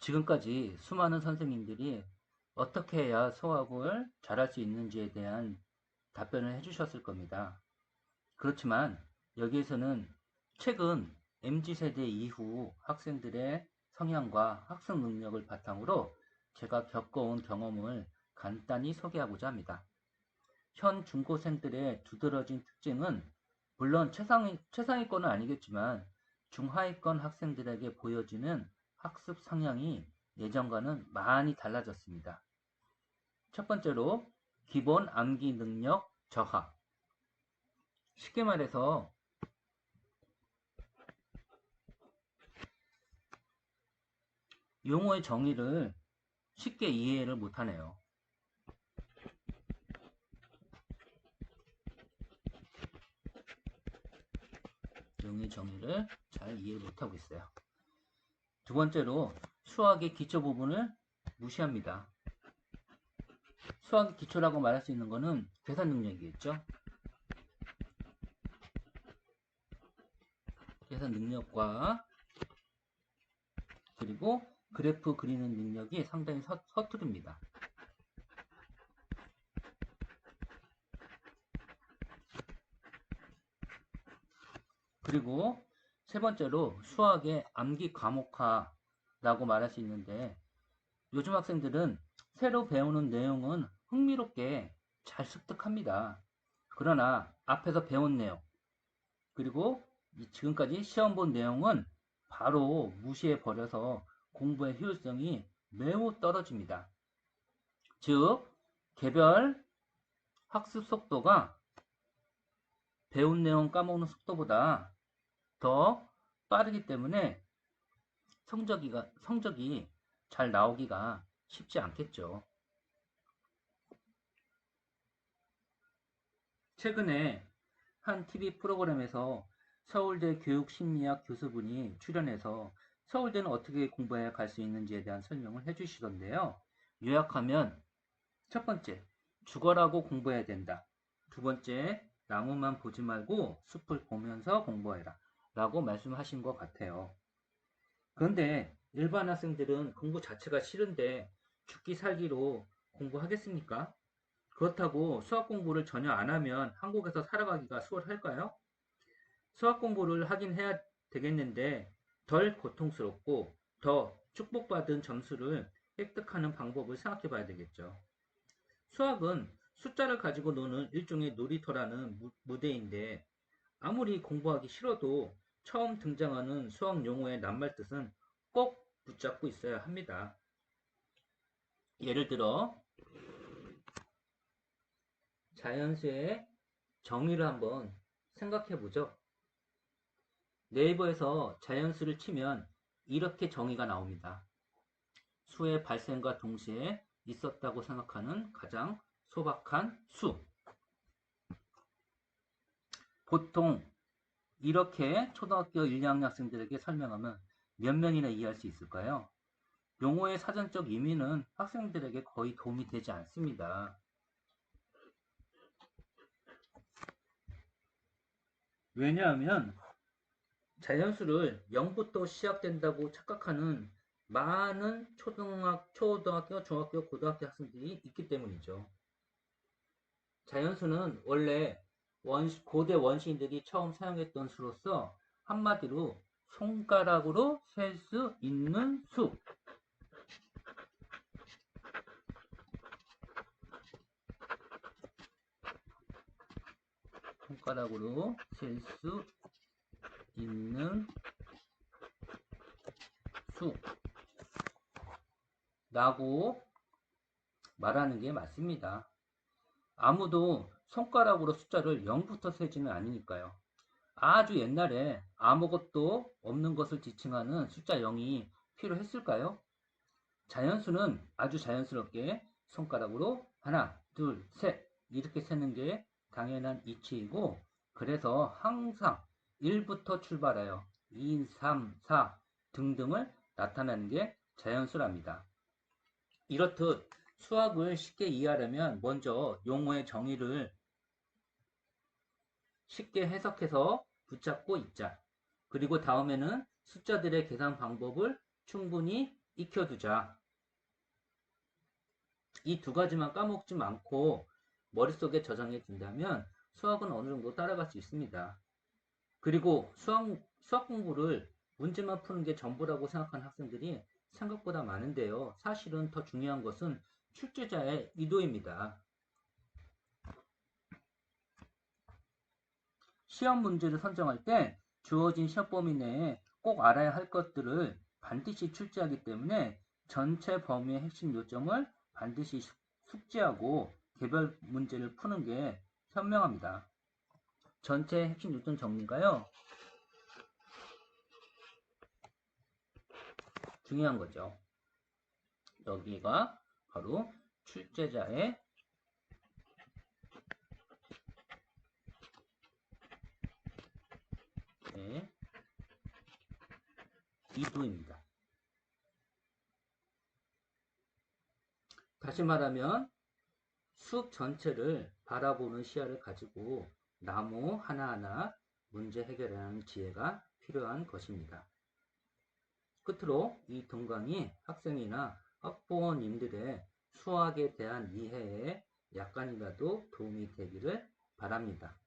지금까지 수많은 선생님들이 어떻게 해야 수학을 잘할 수 있는지에 대한 답변을 해주셨을 겁니다. 그렇지만 여기에서는 최근 MZ세대 이후 학생들의 성향과 학습 능력을 바탕으로 제가 겪어온 경험을 간단히 소개하고자 합니다. 현 중고생들의 두드러진 특징은 물론 최상위권은 아니겠지만 중하위권 학생들에게 보여지는 학습 성향이 예전과는 많이 달라졌습니다. 첫 번째로 기본 암기 능력 저하. 쉽게 말해서 용어의 정의를 쉽게 이해를 못하네요. 용어의 정의를 잘 이해를 못하고 있어요. 두 번째로 수학의 기초 부분을 무시합니다. 수학의 기초라고 말할 수 있는 것은 계산 능력이겠죠. 계산 능력과 그리고 그래프 그리는 능력이 상당히 서투릅니다. 그리고 세 번째로 수학의 암기 과목화라고 말할 수 있는데 요즘 학생들은 새로 배우는 내용은 흥미롭게 잘 습득합니다. 그러나 앞에서 배운 내용 그리고 지금까지 시험 본 내용은 바로 무시해 버려서 공부의 효율성이 매우 떨어집니다. 즉 개별 학습 속도가 배운 내용 까먹는 속도보다 더 빠르기 때문에 성적이 잘 나오기가 쉽지 않겠죠. 최근에 한 TV 프로그램에서 서울대 교육심리학 교수분이 출연해서 서울대는 어떻게 공부해야 갈 수 있는지에 대한 설명을 해주시던데요. 요약하면 첫 번째, 죽어라고 공부해야 된다. 두 번째, 나무만 보지 말고 숲을 보면서 공부해라. 라고 말씀하신 것 같아요. 그런데 일반 학생들은 공부 자체가 싫은데 죽기 살기로 공부하겠습니까? 그렇다고 수학 공부를 전혀 안 하면 한국에서 살아가기가 수월할까요? 수학 공부를 하긴 해야 되겠는데 덜 고통스럽고 더 축복받은 점수를 획득하는 방법을 생각해 봐야 되겠죠. 수학은 숫자를 가지고 노는 일종의 놀이터라는 무대인데 아무리 공부하기 싫어도 처음 등장하는 수학 용어의 낱말 뜻은 꼭 붙잡고 있어야 합니다. 예를 들어 자연수의 정의를 한번 생각해 보죠. 네이버에서 자연수를 치면 이렇게 정의가 나옵니다. 수의 발생과 동시에 있었다고 생각하는 가장 소박한 수. 보통 이렇게 초등학교 1, 2학년 학생들에게 설명하면 몇 명이나 이해할 수 있을까요? 용어의 사전적 의미는 학생들에게 거의 도움이 되지 않습니다. 왜냐하면 자연수를 0부터 시작된다고 착각하는 많은 초등학교, 중학교, 고등학교 학생들이 있기 때문이죠. 자연수는 원래 고대 원시인들이 처음 사용했던 수로서 한마디로 손가락으로 셀 수 있는 수. 손가락으로 셀 수 있는 수라고 말하는 게 맞습니다. 아무도 손가락으로 숫자를 0부터 세지는 않으니까요. 아주 옛날에 아무것도 없는 것을 지칭하는 숫자 0이 필요했을까요? 자연수는 아주 자연스럽게 손가락으로 하나, 둘, 셋 이렇게 세는 게 당연한 이치이고 그래서 항상 1부터 출발하여 2, 3, 4 등등을 나타내는 게 자연수랍니다. 이렇듯 수학을 쉽게 이해하려면 먼저 용어의 정의를 쉽게 해석해서 붙잡고 있자. 그리고 다음에는 숫자들의 계산 방법을 충분히 익혀두자. 이 두 가지만 까먹지 않고 머릿속에 저장해 둔다면 수학은 어느 정도 따라갈 수 있습니다. 그리고 수학 공부를 문제만 푸는 게 전부라고 생각하는 학생들이 생각보다 많은데요. 사실은 더 중요한 것은 출제자의 의도입니다. 시험 문제를 선정할 때 주어진 시험 범위 내에 꼭 알아야 할 것들을 반드시 출제하기 때문에 전체 범위의 핵심 요점을 반드시 숙지하고 개별 문제를 푸는 게 현명합니다. 전체 핵심 요점 정리가요. 중요한 거죠. 여기가 바로 출제자의 의도입니다. 다시 말하면 수업 전체를 바라보는 시야를 가지고 나무 하나하나 문제 해결하는 지혜가 필요한 것입니다. 끝으로 이 동강이 학생이나 학부모님들의 수학에 대한 이해에 약간이라도 도움이 되기를 바랍니다.